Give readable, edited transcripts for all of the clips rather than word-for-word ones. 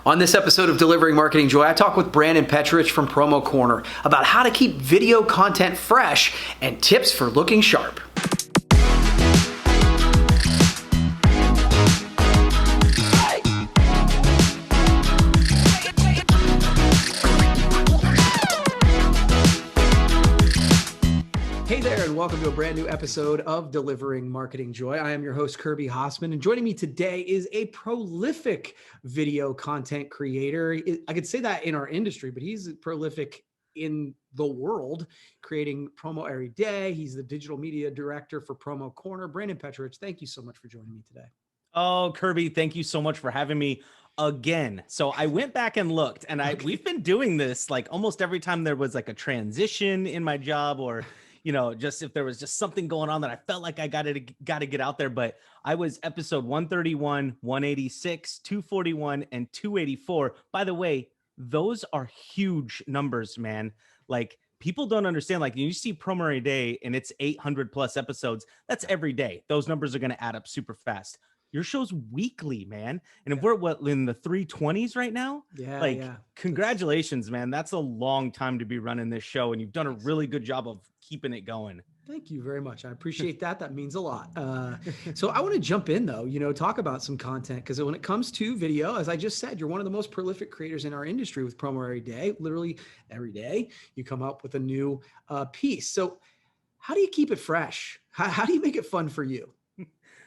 On this episode of Delivering Marketing Joy, I talk with Brandon Pecharich from Promo Corner about how to keep video content fresh and tips for looking sharp. Hey there, and welcome to a brand new episode of Delivering Marketing Joy. I am your host, Kirby Hasseman, and joining me today is a prolific video content creator. I could say that in our industry, but he's prolific in the world, creating promo every day. He's the digital media director for Promo Corner. Brandon Pecharich, thank you so much for joining me today. Oh, Kirby, thank you so much for having me again. So I went back and looked, and we've been doing this like almost every time there was like a transition in my job, or just if there was just something going on that I felt like I got to get out there. But I was episode 131, 186, 241, and 284. By the way, those are huge numbers, man. Like, people don't understand, like, you see Promo Every Day and it's 800 plus episodes. That's every day. Those numbers are going to add up super fast. Your show's weekly, man. And if we're in the 320s right now, congratulations, man. That's a long time to be running this show. And you've done a really good job of keeping it going. Thank you very much. I appreciate that. That means a lot. So I want to jump in though, talk about some content, because when it comes to video, as I just said, you're one of the most prolific creators in our industry with Promo Every Day. Literally every day you come up with a new piece. So how do you keep it fresh? How do you make it fun for you?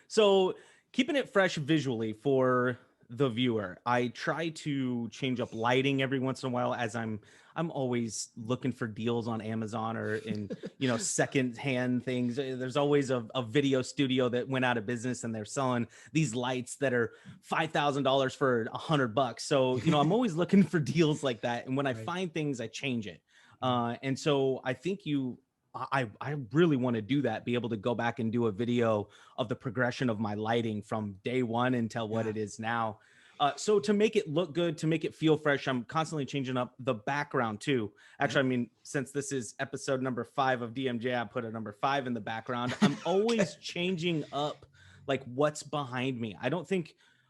So keeping it fresh visually for the viewer, I try to change up lighting every once in a while, as I'm always looking for deals on Amazon or in, secondhand things. There's always a video studio that went out of business and they're selling these lights that are $5,000 for $100. So, I'm always looking for deals like that. And when I find things, I change it. And so I think I really want to do that, be able to go back and do a video of the progression of my lighting from day one until what it is now. So to make it look good, to make it feel fresh, I'm constantly changing up the background too. Actually, I mean, since this is episode number 5 of DMJ, I put a number 5 in the background. I'm always changing up like what's behind me.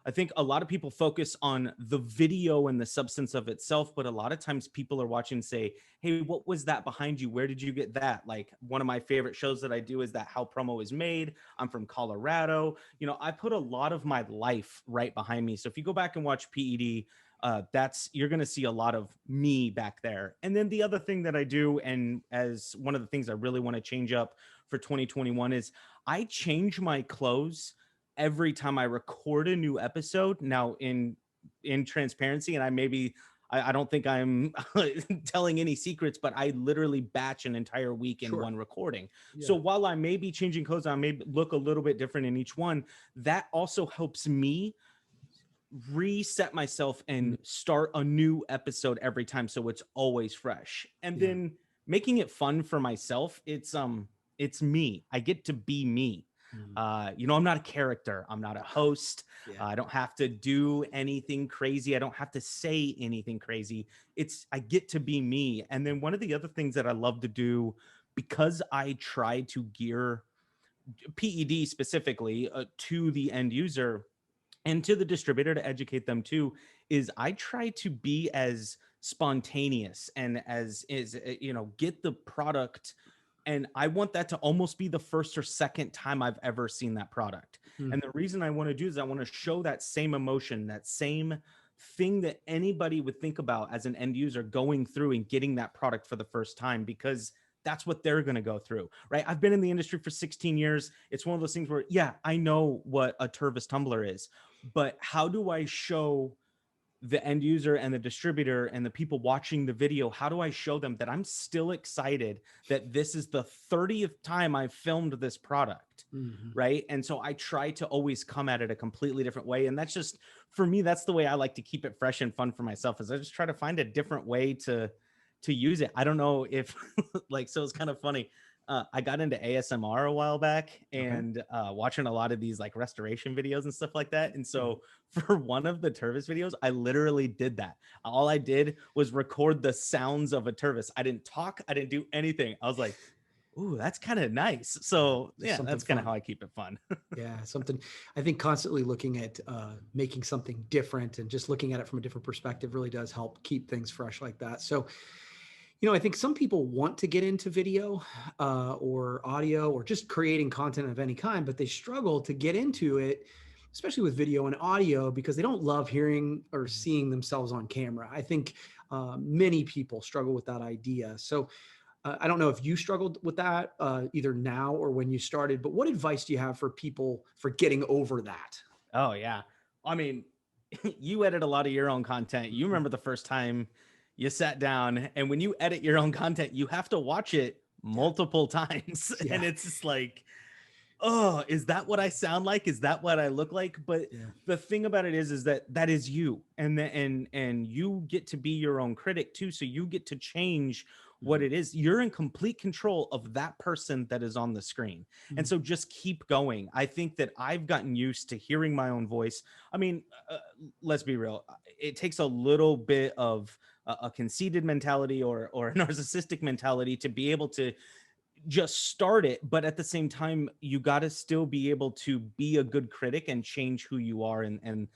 I think a lot of people focus on the video and the substance of itself, but a lot of times people are watching and say, hey, what was that behind you? Where did you get that? Like, one of my favorite shows that I do is that How Promo is Made. I'm from Colorado. I put a lot of my life right behind me. So if you go back and watch PED, you're going to see a lot of me back there. And then the other thing that I do, and as one of the things I really want to change up for 2021, is I change my clothes every time I record a new episode. Now, in transparency, and I don't think I'm telling any secrets, but I literally batch an entire week in one recording. Yeah. So while I may be changing clothes, I may look a little bit different in each one. That also helps me reset myself and start a new episode every time, so it's always fresh. And then making it fun for myself, it's me. I get to be me. I'm not a character. I'm not a host. I don't have to do anything crazy. I don't have to say anything crazy. I get to be me. And then one of the other things that I love to do, because I try to gear PED specifically to the end user and to the distributor to educate them too, is I try to be as spontaneous and as get the product. And I want that to almost be the first or second time I've ever seen that product. And the reason I want to do is I want to show that same emotion, that same thing that anybody would think about as an end user going through and getting that product for the first time, because that's what they're going to go through, right? I've been in the industry for 16 years. It's one of those things where, I know what a Tervis tumbler is, but how do I show the end user and the distributor and the people watching the video, how do I show them that I'm still excited that this is the 30th time I've filmed this product, right? And so I try to always come at it a completely different way. And that's just, for me, that's the way I like to keep it fresh and fun for myself, is I just try to find a different way to use it. I don't know if so it's kind of funny. I got into ASMR a while back and watching a lot of these like restoration videos and stuff like that. And so for one of the Tervis videos, I literally did that. All I did was record the sounds of a Tervis. I didn't talk. I didn't do anything. I was like, Ooh, that's kind of nice. So Just yeah, something that's kind of fun. how I keep it fun. Yeah, something I think constantly looking at making something different and just looking at it from a different perspective really does help keep things fresh like that. So, I think some people want to get into video or audio or just creating content of any kind, but they struggle to get into it, especially with video and audio, because they don't love hearing or seeing themselves on camera. I think many people struggle with that idea. So, I don't know if you struggled with that either now or when you started, but what advice do you have for people for getting over that? Oh yeah. I mean, you edit a lot of your own content. You Mhm. remember the first time you sat down, and when you edit your own content, you have to watch it Yeah. multiple times. And Yeah. it's just like, oh, is that what I sound like? Is that what I look like? But Yeah. the thing about it is that that is you, and you get to be your own critic too. So you get to change what Mhm. it is. You're in complete control of that person that is on the screen, and Mhm. so just keep going. I think that I've gotten used to hearing my own voice. I mean, let's be real. It takes a little bit of a conceited mentality or a narcissistic mentality to be able to just start it, but at the same time you got to still be able to be a good critic and change who you are, and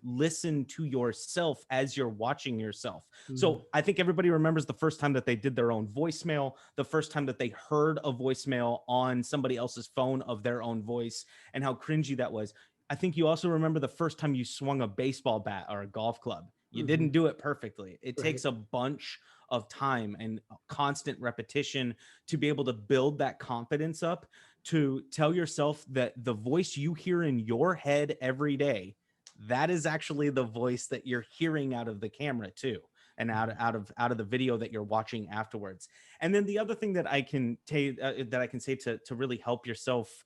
listen to yourself as you're watching yourself. Mhm. So I think everybody remembers the first time that they did their own voicemail, the first time that they heard a voicemail on somebody else's phone of their own voice, and how cringy that was. I think you also remember the first time you swung a baseball bat or a golf club. You Mhm. didn't do it perfectly. It Right. takes a bunch of time and constant repetition to be able to build that confidence up, to tell yourself that the voice you hear in your head every day, that is actually the voice that you're hearing out of the camera too, and Mhm. out of the video that you're watching afterwards. And then the other thing that I can say to really help yourself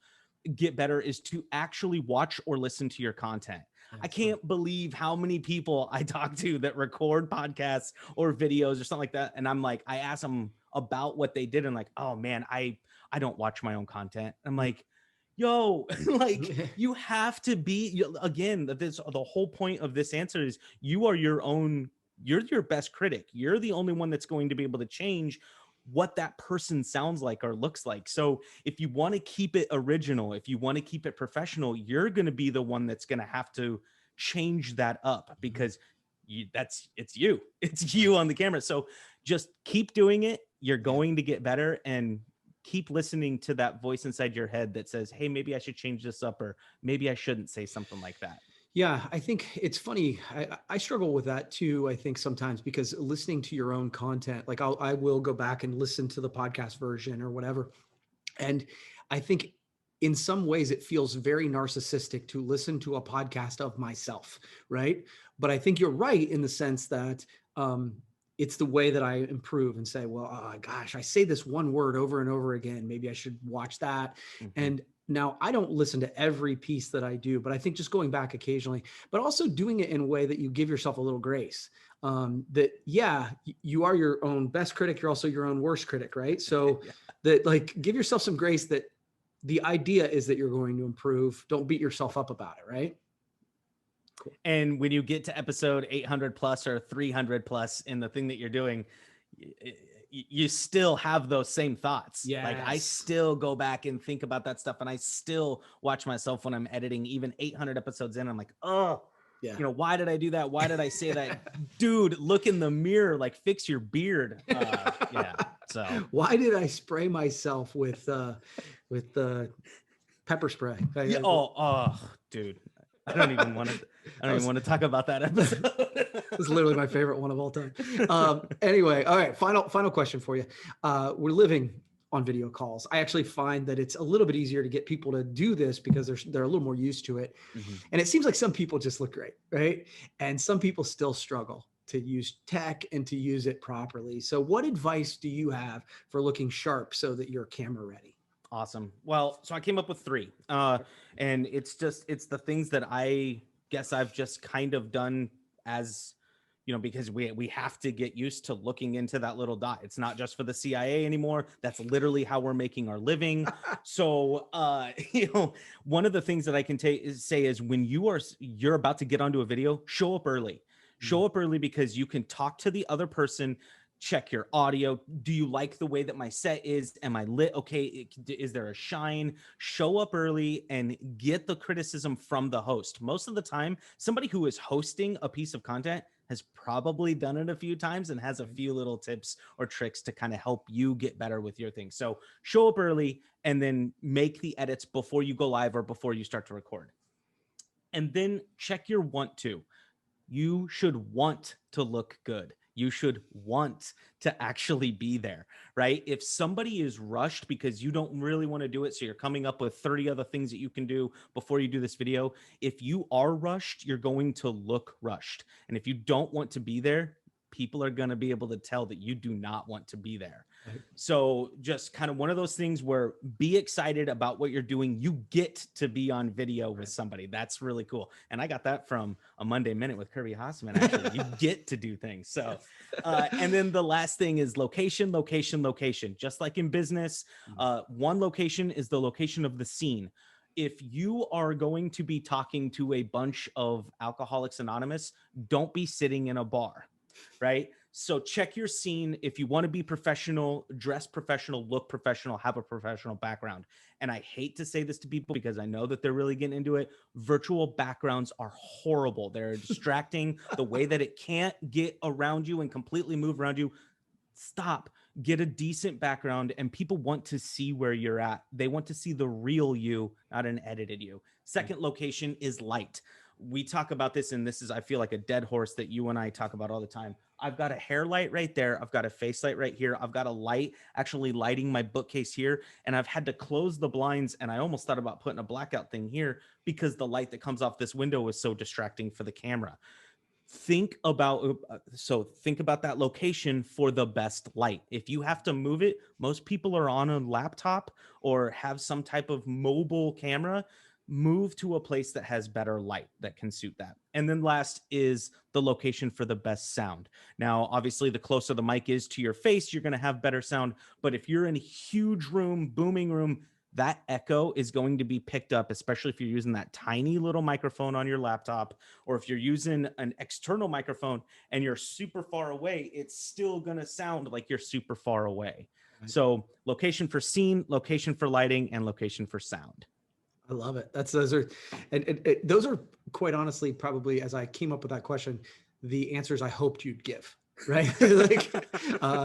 get better is to actually watch or listen to your content. Yeah, I it's fun. can't believe how many people I talk to that record podcasts or videos or something like that, and I'm like, I ask them about what they did, and like, oh man, I don't watch my own content. I'm Mhm. like, yo, like you have to be again. This the whole point of this answer is you are your own. You're your best critic. You're the only one that's going to be able to change what that person sounds like or looks like. So if you want to keep it original, if you want to keep it professional, you're going to be the one that's going to have to change that up, Mhm. because it's you. It's you on the camera. So just keep doing it. You're Yeah. going to get better, and keep listening to that voice inside your head that says, "Hey, maybe I should change this up, or maybe I shouldn't say something like that." Yeah, I think it's funny. I struggle with that too. I think sometimes because listening to your own content, like I will go back and listen to the podcast version or whatever, and I think in some ways it feels very narcissistic to listen to a podcast of myself, right? But I think you're right in the sense that um, it's the way that I improve and say, well, oh, gosh, I say this one word over and over again. Maybe I should watch that. Mhm. And now I don't listen to every piece that I do, but I think just going back occasionally, but also doing it in a way that you give yourself a little grace. That yeah, you are your own best critic. You're also your own worst critic, right? So Yeah. that like give yourself some grace that the idea is that you're going to improve. Don't beat yourself up about it, right? Cool. And when you get to episode 800 plus or 300 plus in the thing that you're doing, you still have those same thoughts. Like I Yes. still go back and think about that stuff, and I still watch myself when I'm editing, even 800 episodes in. I'm like, oh, Yeah. why did I do that? Why did I say that? Dude, look in the mirror, like fix your beard. Yeah. So Why did I spray myself with pepper spray? yeah. Dude, I don't even want to. I That don't even was want to talk about that episode. This is literally my favorite one of all time. Anyway, all right. Final question for you. We're living on video calls. I actually find that it's a little bit easier to get people to do this because they're a little more used to it. Mhm. And it seems like some people just look great, right? And some people still struggle to use tech and to use it properly. So, what advice do you have for looking sharp so that you're camera ready? Awesome. Well, so I came up with three, and it's the things that I guess I've just kind of done as because we have to get used to looking into that little dot. It's not just for the CIA anymore. That's literally how we're making our living. So, one of the things that I can say is when you're about to get onto a video, show up early. Mm. Show up early because you can talk to the other person check your audio. Do you like the way that my set is? Am I lit? Okay. Is there a shine? Show up early and get the criticism from the host. Most of the time, somebody who is hosting a piece of content has probably done it a few times and has a few little tips or tricks to kind of help you get better with your thing. So show up early and then make the edits before you go live or before you start to record. And then check your want to. You should want to look good. You should want to actually be there, right? If somebody is rushed because you don't really want to do it, so you're coming up with 30 other things that you can do before you do this video, if you are rushed, you're going to look rushed. And if you don't want to be there, people are going to be able to tell that you do not want to be there. Right. So just kind of one of those things where be excited about what you're doing. You get to be on video with somebody. That's really cool. And I got that from a Monday Minute with Kirby Hasseman. Actually, you get to do things. So, and then the last thing is location, location, location. Just like in business, one location is the location of the scene. If you are going to be talking to a bunch of Alcoholics Anonymous, don't be sitting in a bar. Right? So check your scene. If you want to be professional, dress professional, look professional, have a professional background. And I hate to say this to people because I know that they're really getting into it. Virtual backgrounds are horrible. They're distracting. The way that it can't get around you and completely move around you. Stop. Get a decent background, and people want to see where you're at. They want to see the real you, not an edited you. Second location is light. We talk about this, and this is, I feel like a dead horse that you and I talk about all the time. I've got a hair light right there. I've got a face light right here. I've got a light actually lighting my bookcase here. And I've had to close the blinds. And I almost thought about putting a blackout thing here because the light that comes off this window was so distracting for the camera. Think about that location for the best light. If you have to move it, most people are on a laptop or have some type of mobile camera. Move to a place that has better light that can suit that. And then last is the location for the best sound. Now, obviously, the closer the mic is to your face, you're going to have better sound. But if you're in a huge room, booming room, that echo is going to be picked up, especially if you're using that tiny little microphone on your laptop, or if you're using an external microphone and you're super far away, it's still going to sound like you're super far away. Right. So location for scene, location for lighting, and location for sound. I love it. Those are quite honestly, probably as I came up with that question, the answers I hoped you'd give. Right.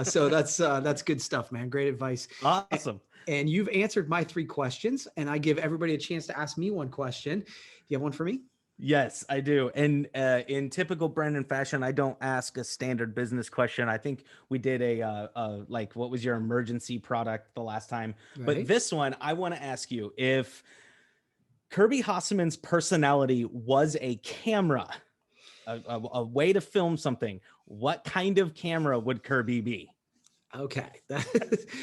So that's good stuff, man. Great advice. Awesome. And you've answered my 3 questions, and I give everybody a chance to ask me one question. Do you have one for me? Yes, I do. And in typical Brandon fashion, I don't ask a standard business question. I think we did a like, what was your emergency product the last time? Right. But this one, I want to ask you, if Kirby Hasseman's personality was a camera, a way to film something, what kind of camera would Kirby be? Okay.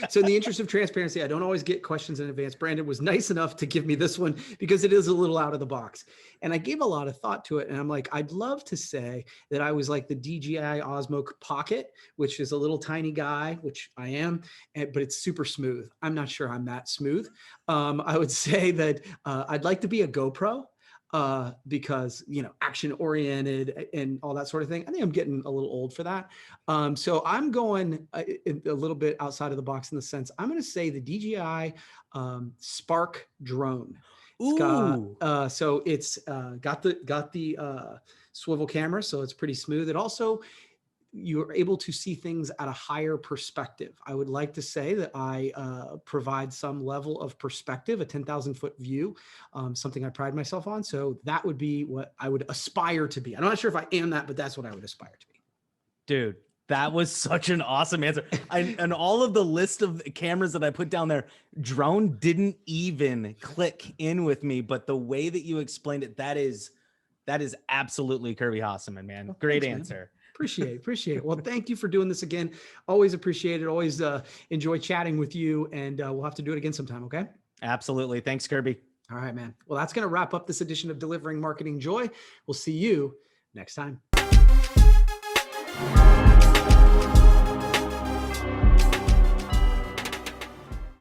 So in the interest of transparency, I don't always get questions in advance. Brandon was nice enough to give me this one because it is a little out of the box. And I gave a lot of thought to it. And I'm like, I'd love to say that I was like the DJI Osmo Pocket, which is a little tiny guy, which I am, but it's super smooth. I'm not sure I'm that smooth. I would say that I'd like to be a GoPro. Because, action oriented and all that sort of thing. I think I'm getting a little old for that. So I'm going a little bit outside of the box in the sense, I'm going to say the DJI Spark drone. It's got, so it's got the swivel camera, so it's pretty smooth. It also, you're able to see things at a higher perspective. I would like to say that I provide some level of perspective, a 10,000 foot view, something I pride myself on. So that would be what I would aspire to be. I'm not sure if I am that, but that's what I would aspire to be. Dude, that was such an awesome answer. And all of the list of cameras that I put down there, drone didn't even click in with me, but the way that you explained it, that is absolutely Kirby Hasseman, man. Well, great answer. Man. Appreciate it. Well, thank you for doing this again. Always appreciate it. Always enjoy chatting with you, and we'll have to do it again sometime. Okay. Absolutely. Thanks, Kirby. All right, man. Well, that's going to wrap up this edition of Delivering Marketing Joy. We'll see you next time.